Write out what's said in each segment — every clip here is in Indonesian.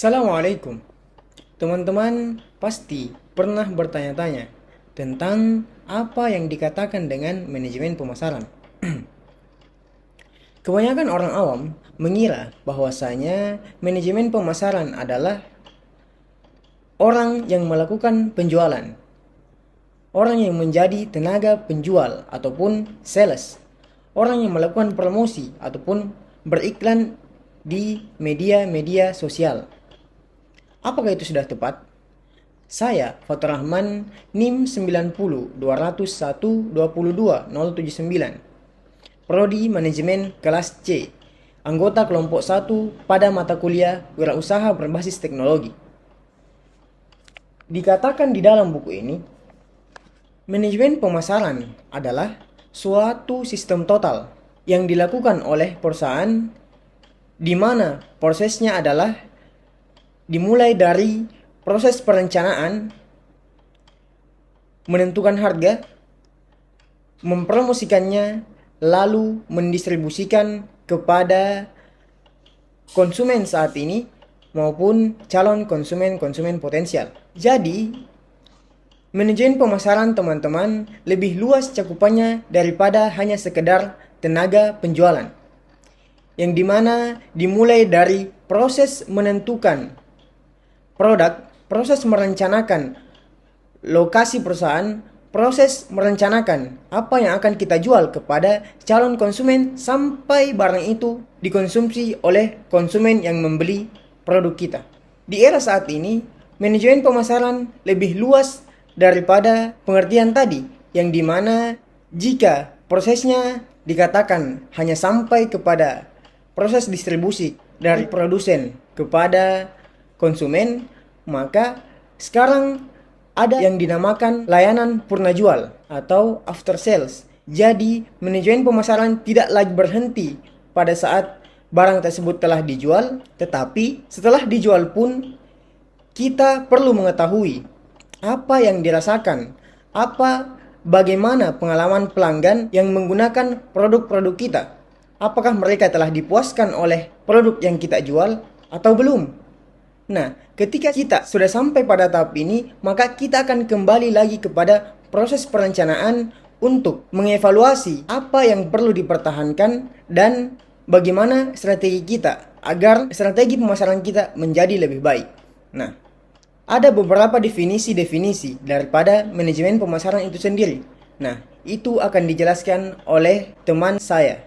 Assalamualaikum. Teman-teman pasti pernah bertanya-tanya tentang apa yang dikatakan dengan manajemen pemasaran. Kebanyakan orang awam mengira bahwasanya manajemen pemasaran adalah orang yang melakukan penjualan, orang yang menjadi tenaga penjual ataupun sales, orang yang melakukan promosi ataupun beriklan di media-media sosial. Apakah itu sudah tepat? Saya, Fatur Rahman, NIM 90-201-22-079, Prodi Manajemen Kelas C, anggota kelompok 1 pada mata kuliah Wirausaha Berbasis Teknologi. Dikatakan di dalam buku ini, manajemen pemasaran adalah suatu sistem total yang dilakukan oleh perusahaan di mana prosesnya adalah dimulai dari proses perencanaan, menentukan harga, mempromosikannya, lalu mendistribusikan kepada konsumen saat ini maupun calon konsumen-konsumen potensial. Jadi, manajemen pemasaran teman-teman lebih luas cakupannya daripada hanya sekedar tenaga penjualan. Yang dimana dimulai dari proses menentukan produk, proses merencanakan lokasi perusahaan, proses merencanakan apa yang akan kita jual kepada calon konsumen sampai barang itu dikonsumsi oleh konsumen yang membeli produk kita. Di era saat ini, manajemen pemasaran lebih luas daripada pengertian tadi, yang dimana jika prosesnya dikatakan hanya sampai kepada proses distribusi dari produsen kepada konsumen, maka sekarang ada yang dinamakan layanan purna jual atau after sales. Jadi, manajemen pemasaran tidak lagi berhenti pada saat barang tersebut telah dijual, tetapi setelah dijual pun kita perlu mengetahui apa yang dirasakan, bagaimana pengalaman pelanggan yang menggunakan produk-produk kita. Apakah mereka telah dipuaskan oleh produk yang kita jual atau belum? Nah, ketika kita sudah sampai pada tahap ini, maka kita akan kembali lagi kepada proses perencanaan untuk mengevaluasi apa yang perlu dipertahankan dan bagaimana strategi kita agar strategi pemasaran kita menjadi lebih baik. Nah, ada beberapa definisi-definisi daripada manajemen pemasaran itu sendiri. Nah, itu akan dijelaskan oleh teman saya.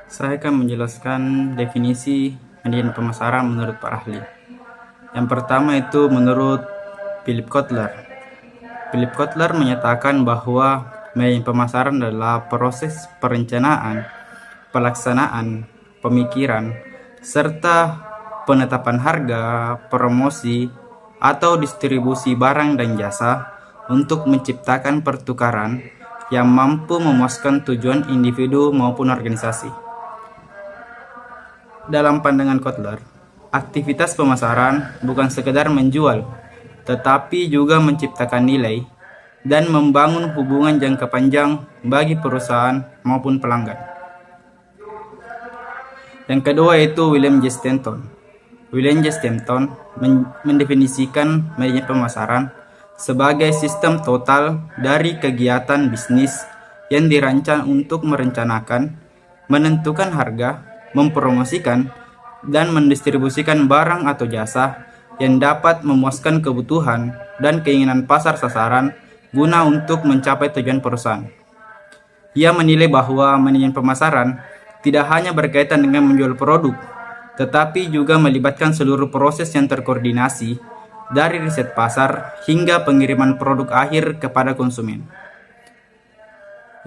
Saya akan menjelaskan definisi manajemen pemasaran menurut para ahli. Yang pertama itu menurut Philip Kotler. Philip Kotler menyatakan bahwa manajemen pemasaran adalah proses perencanaan, pelaksanaan, pemikiran, serta penetapan harga, promosi, atau distribusi barang dan jasa untuk menciptakan pertukaran yang mampu memuaskan tujuan individu maupun organisasi. Dalam pandangan Kotler, aktivitas pemasaran bukan sekedar menjual, tetapi juga menciptakan nilai dan membangun hubungan jangka panjang bagi perusahaan maupun pelanggan. Yang kedua itu William J. Stanton. William J. Stanton mendefinisikan manajemen pemasaran sebagai sistem total dari kegiatan bisnis yang dirancang untuk merencanakan, menentukan harga, mempromosikan, dan mendistribusikan barang atau jasa yang dapat memuaskan kebutuhan dan keinginan pasar sasaran guna untuk mencapai tujuan perusahaan. Ia menilai bahwa manajemen pemasaran tidak hanya berkaitan dengan menjual produk, tetapi juga melibatkan seluruh proses yang terkoordinasi dari riset pasar hingga pengiriman produk akhir kepada konsumen.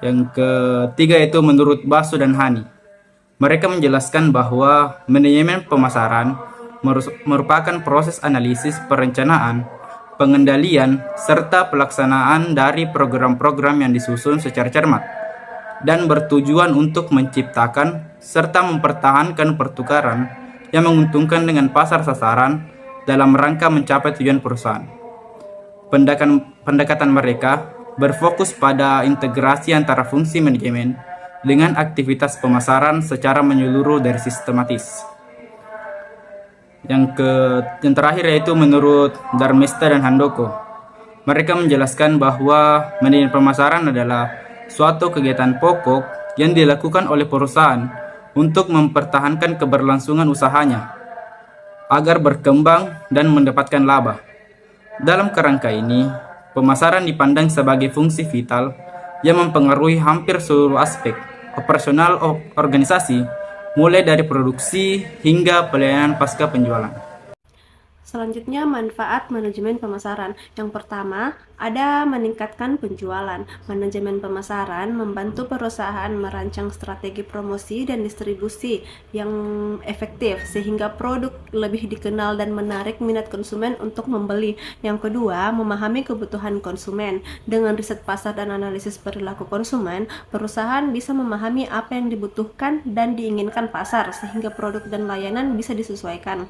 Yang ketiga itu menurut Basu dan Hani. Mereka menjelaskan bahwa manajemen pemasaran merupakan proses analisis perencanaan, pengendalian, serta pelaksanaan dari program-program yang disusun secara cermat dan bertujuan untuk menciptakan serta mempertahankan pertukaran yang menguntungkan dengan pasar sasaran dalam rangka mencapai tujuan perusahaan. Pendekatan mereka berfokus pada integrasi antara fungsi manajemen dengan aktivitas pemasaran secara menyeluruh dan sistematis. Yang terakhir yaitu menurut Darmesta dan Handoko. Mereka menjelaskan bahwa manajemen pemasaran adalah suatu kegiatan pokok yang dilakukan oleh perusahaan untuk mempertahankan keberlangsungan usahanya agar berkembang dan mendapatkan laba. Dalam kerangka ini, pemasaran dipandang sebagai fungsi vital yang mempengaruhi hampir seluruh aspek operasional organisasi, mulai dari produksi hingga pelayanan pasca penjualan. Selanjutnya, manfaat manajemen pemasaran. Yang pertama, ada meningkatkan penjualan. Manajemen pemasaran membantu perusahaan merancang strategi promosi dan distribusi yang efektif sehingga produk lebih dikenal dan menarik minat konsumen untuk membeli. Yang kedua, memahami kebutuhan konsumen. Dengan riset pasar dan analisis perilaku konsumen, perusahaan bisa memahami apa yang dibutuhkan dan diinginkan pasar sehingga produk dan layanan bisa disesuaikan.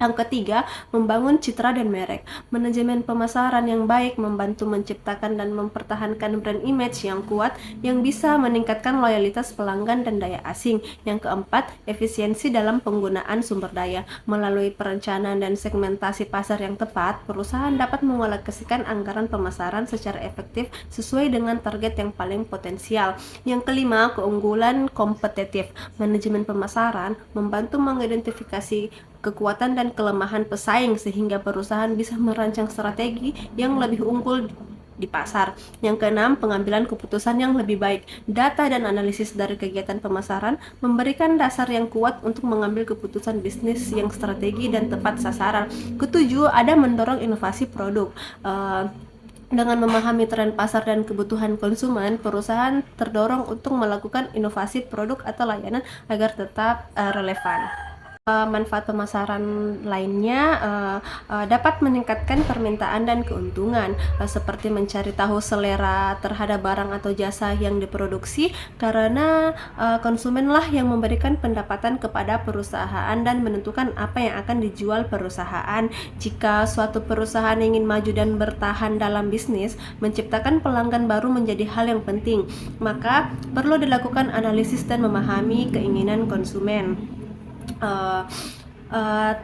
Yang ketiga, membangun citra dan merek. Manajemen pemasaran yang baik membantu menciptakan dan mempertahankan brand image yang kuat yang bisa meningkatkan loyalitas pelanggan dan daya asing. Yang keempat, efisiensi dalam penggunaan sumber daya. Melalui perencanaan dan segmentasi pasar yang tepat, perusahaan dapat mengalokasikan anggaran pemasaran secara efektif sesuai dengan target yang paling potensial. Yang kelima, keunggulan kompetitif. Manajemen pemasaran membantu mengidentifikasi kekuatan dan kelemahan pesaing sehingga perusahaan bisa merancang strategi yang lebih unggul di pasar. Yang keenam, pengambilan keputusan yang lebih baik. Data dan analisis dari kegiatan pemasaran memberikan dasar yang kuat untuk mengambil keputusan bisnis yang strategi dan tepat sasaran. Ketujuh, ada mendorong inovasi produk. Dengan memahami tren pasar dan kebutuhan konsumen, perusahaan terdorong untuk melakukan inovasi produk atau layanan agar tetap relevan. Manfaat pemasaran lainnya dapat meningkatkan permintaan dan keuntungan, seperti mencari tahu selera terhadap barang atau jasa yang diproduksi, karena konsumenlah yang memberikan pendapatan kepada perusahaan dan menentukan apa yang akan dijual perusahaan. Jika suatu perusahaan ingin maju dan bertahan dalam bisnis, menciptakan pelanggan baru menjadi hal yang penting, maka perlu dilakukan analisis dan memahami keinginan konsumen.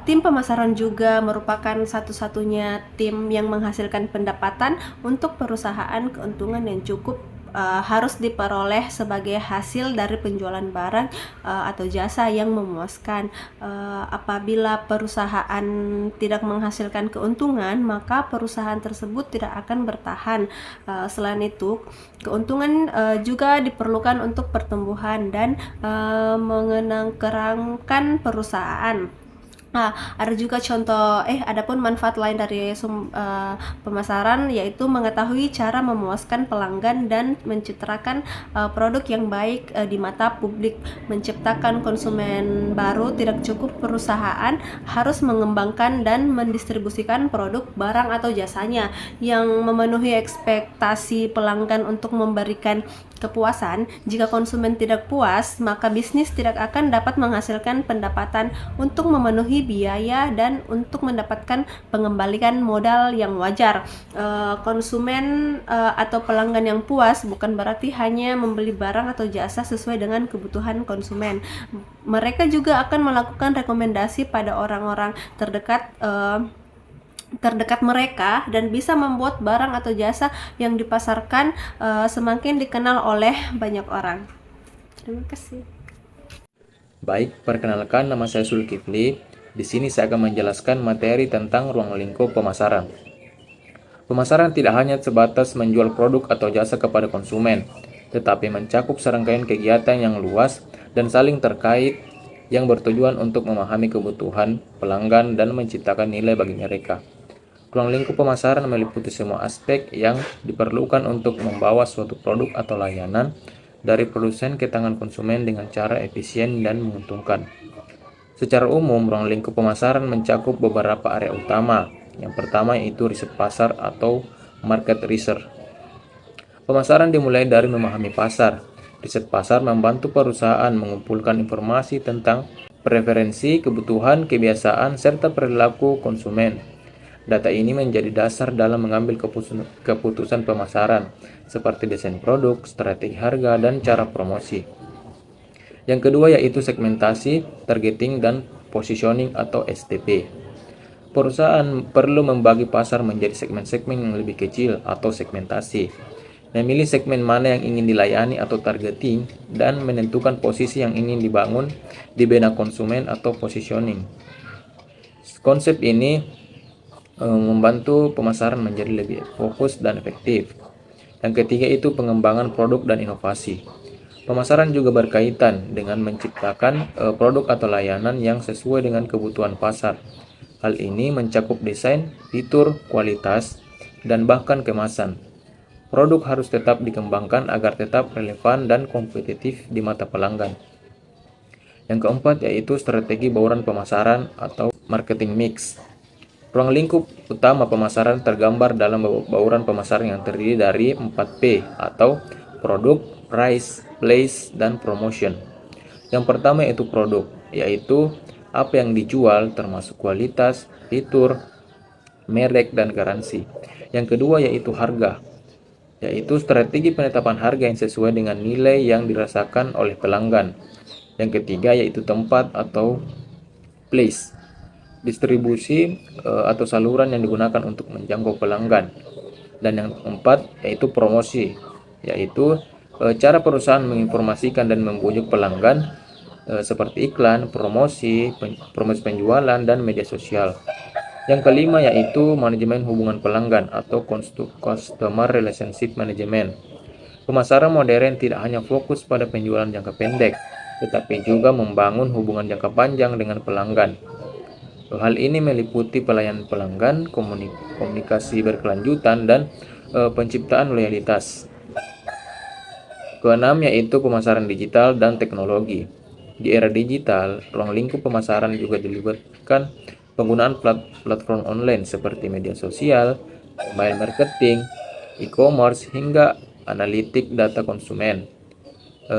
Tim pemasaran juga merupakan satu-satunya tim yang menghasilkan pendapatan untuk perusahaan. Keuntungan yang cukup harus diperoleh sebagai hasil dari penjualan barang atau jasa yang memuaskan. Apabila perusahaan tidak menghasilkan keuntungan, maka perusahaan tersebut tidak akan bertahan. Selain itu, keuntungan juga diperlukan untuk pertumbuhan dan mengenangkerangkan perusahaan. Ada juga contoh, adapun manfaat lain dari pemasaran, yaitu mengetahui cara memuaskan pelanggan dan mencitrakan produk yang baik di mata publik. Menciptakan konsumen baru tidak cukup, perusahaan harus mengembangkan dan mendistribusikan produk, barang atau jasanya yang memenuhi ekspektasi pelanggan untuk memberikan kepuasan. Jika konsumen tidak puas, maka bisnis tidak akan dapat menghasilkan pendapatan untuk memenuhi biaya dan untuk mendapatkan pengembalian modal yang wajar. Konsumen atau pelanggan yang puas bukan berarti hanya membeli barang atau jasa sesuai dengan kebutuhan konsumen. Mereka juga akan melakukan rekomendasi pada orang-orang terdekat mereka dan bisa membuat barang atau jasa yang dipasarkan semakin dikenal oleh banyak orang. Terima kasih. Baik, perkenalkan, nama saya Zulkifli. Di sini saya akan menjelaskan materi tentang ruang lingkup pemasaran. Pemasaran tidak hanya sebatas menjual produk atau jasa kepada konsumen, tetapi mencakup serangkaian kegiatan yang luas dan saling terkait yang bertujuan untuk memahami kebutuhan pelanggan dan menciptakan nilai bagi mereka. Ruang lingkup pemasaran meliputi semua aspek yang diperlukan untuk membawa suatu produk atau layanan dari produsen ke tangan konsumen dengan cara efisien dan menguntungkan. Secara umum, ruang lingkup pemasaran mencakup beberapa area utama. Yang pertama yaitu riset pasar atau market research. Pemasaran dimulai dari memahami pasar. Riset pasar membantu perusahaan mengumpulkan informasi tentang preferensi, kebutuhan, kebiasaan, serta perilaku konsumen. Data ini menjadi dasar dalam mengambil keputusan pemasaran, seperti desain produk, strategi harga, dan cara promosi. Yang kedua yaitu segmentasi, targeting, dan positioning atau STP. Perusahaan perlu membagi pasar menjadi segmen-segmen yang lebih kecil atau segmentasi, memilih segmen mana yang ingin dilayani atau targeting, dan menentukan posisi yang ingin dibangun di benak konsumen atau positioning. Konsep ini membantu pemasaran menjadi lebih fokus dan efektif. Yang ketiga itu pengembangan produk dan inovasi. Pemasaran juga berkaitan dengan menciptakan produk atau layanan yang sesuai dengan kebutuhan pasar. Hal ini mencakup desain, fitur, kualitas, dan bahkan kemasan. Produk harus tetap dikembangkan agar tetap relevan dan kompetitif di mata pelanggan. Yang keempat yaitu strategi bauran pemasaran atau marketing mix. Ruang lingkup utama pemasaran tergambar dalam bauran pemasaran yang terdiri dari 4P atau produk, price, place, dan promotion. Yang pertama yaitu produk, yaitu apa yang dijual termasuk kualitas, fitur, merek, dan garansi. Yang kedua yaitu harga, yaitu strategi penetapan harga yang sesuai dengan nilai yang dirasakan oleh pelanggan. Yang ketiga yaitu tempat atau place, distribusi atau saluran yang digunakan untuk menjangkau pelanggan. Dan yang keempat yaitu promosi, yaitu cara perusahaan menginformasikan dan membujuk pelanggan seperti iklan, promosi penjualan, dan media sosial. Yang kelima yaitu manajemen hubungan pelanggan atau customer relationship management. Pemasaran modern tidak hanya fokus pada penjualan jangka pendek, tetapi juga membangun hubungan jangka panjang dengan pelanggan. Hal ini meliputi pelayanan pelanggan, komunikasi berkelanjutan, dan penciptaan loyalitas. Keenam yaitu pemasaran digital dan teknologi. Di era digital, ruang lingkup pemasaran juga dilibatkan penggunaan platform online seperti media sosial, mobile marketing, e-commerce, hingga analitik data konsumen.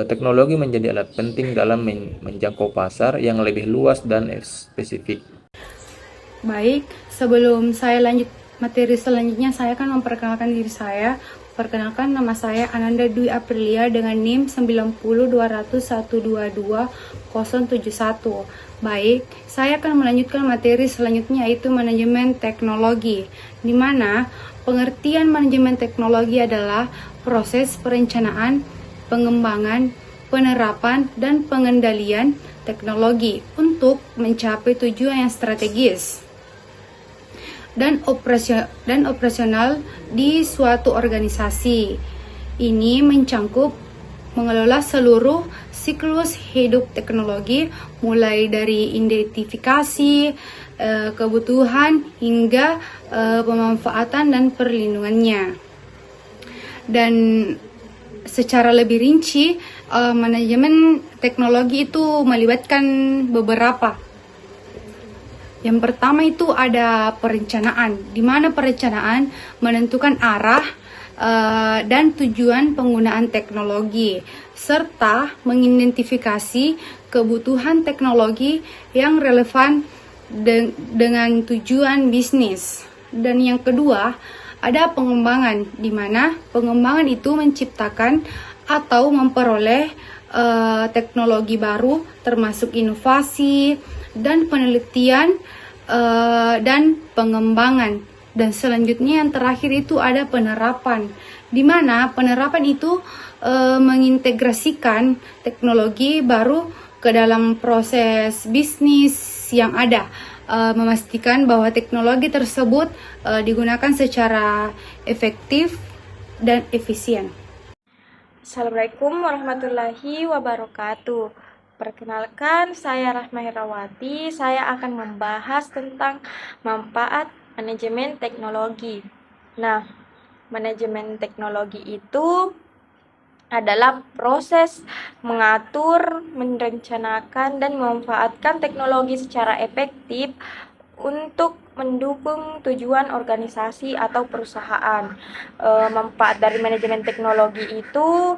Teknologi menjadi alat penting dalam menjangkau pasar yang lebih luas dan spesifik. Baik, sebelum saya lanjut materi selanjutnya, saya akan memperkenalkan diri saya. Perkenalkan, nama saya Ananda Dwi Aprilia dengan NIM 9020122.071. Baik, saya akan melanjutkan materi selanjutnya yaitu manajemen teknologi, di mana pengertian manajemen teknologi adalah proses perencanaan, pengembangan, penerapan, dan pengendalian teknologi untuk mencapai tujuan yang strategis dan operasional di suatu organisasi. Ini mencakup mengelola seluruh siklus hidup teknologi, mulai dari identifikasi, kebutuhan, hingga pemanfaatan dan perlindungannya. Dan secara lebih rinci, manajemen teknologi itu melibatkan beberapa. Yang pertama itu ada perencanaan, di mana perencanaan menentukan arah dan tujuan penggunaan teknologi, serta mengidentifikasi kebutuhan teknologi yang relevan dengan tujuan bisnis. Dan yang kedua, ada pengembangan, di mana pengembangan itu menciptakan atau memperoleh teknologi baru, termasuk inovasi dan penelitian dan pengembangan. Dan selanjutnya yang terakhir itu ada penerapan, di mana penerapan itu mengintegrasikan teknologi baru ke dalam proses bisnis yang ada, memastikan bahwa teknologi tersebut digunakan secara efektif dan efisien. Assalamualaikum warahmatullahi wabarakatuh. Perkenalkan, saya Rahma Herawati. Saya akan membahas tentang manfaat manajemen teknologi. Nah, manajemen teknologi itu adalah proses mengatur, merencanakan, dan memanfaatkan teknologi secara efektif untuk mendukung tujuan organisasi atau perusahaan. Manfaat dari manajemen teknologi itu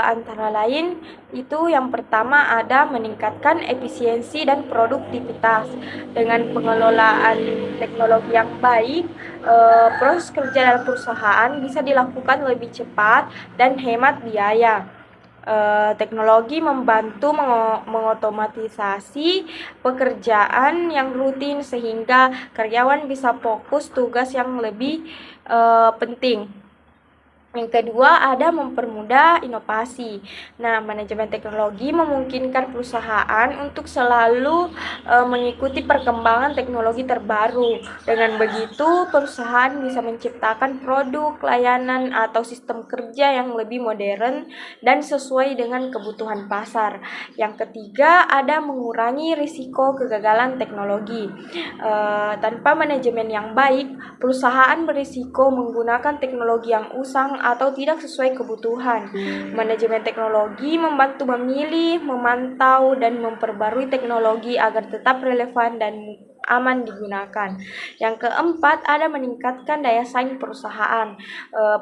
antara lain itu yang pertama ada meningkatkan efisiensi dan produktivitas. Dengan pengelolaan teknologi yang baik, proses kerja dalam perusahaan bisa dilakukan lebih cepat dan hemat biaya. Teknologi membantu mengotomatisasi pekerjaan yang rutin sehingga karyawan bisa fokus tugas yang lebih penting. Yang kedua, ada mempermudah inovasi. Nah, manajemen teknologi memungkinkan perusahaan untuk selalu mengikuti perkembangan teknologi terbaru. Dengan begitu, perusahaan bisa menciptakan produk, layanan, atau sistem kerja yang lebih modern dan sesuai dengan kebutuhan pasar. Yang ketiga, ada mengurangi risiko kegagalan teknologi. Tanpa manajemen yang baik, perusahaan berisiko menggunakan teknologi yang usang atau tidak sesuai kebutuhan. Manajemen teknologi membantu memilih, memantau, dan memperbarui teknologi agar tetap relevan dan aman digunakan. Yang keempat, ada meningkatkan daya saing perusahaan.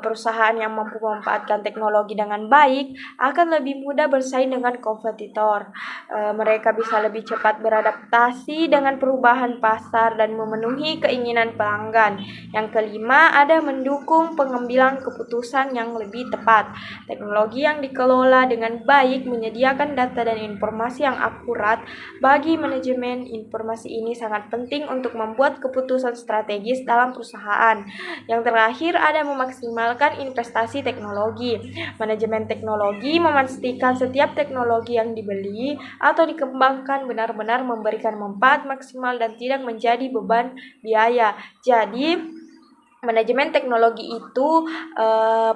Perusahaan yang mampu memanfaatkan teknologi dengan baik akan lebih mudah bersaing dengan kompetitor. Mereka bisa lebih cepat beradaptasi dengan perubahan pasar dan memenuhi keinginan pelanggan. Yang kelima, ada mendukung pengambilan keputusan yang lebih tepat. Teknologi yang dikelola dengan baik menyediakan data dan informasi yang akurat. Bagi manajemen, informasi ini sangat penting untuk membuat keputusan strategis dalam perusahaan. Yang terakhir, ada memaksimalkan investasi teknologi. Manajemen teknologi memastikan setiap teknologi yang dibeli atau dikembangkan benar-benar memberikan manfaat maksimal dan tidak menjadi beban biaya. Jadi, manajemen teknologi itu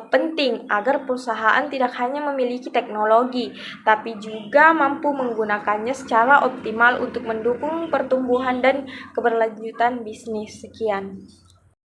penting agar perusahaan tidak hanya memiliki teknologi, tapi juga mampu menggunakannya secara optimal untuk mendukung pertumbuhan dan keberlanjutan bisnis. Sekian.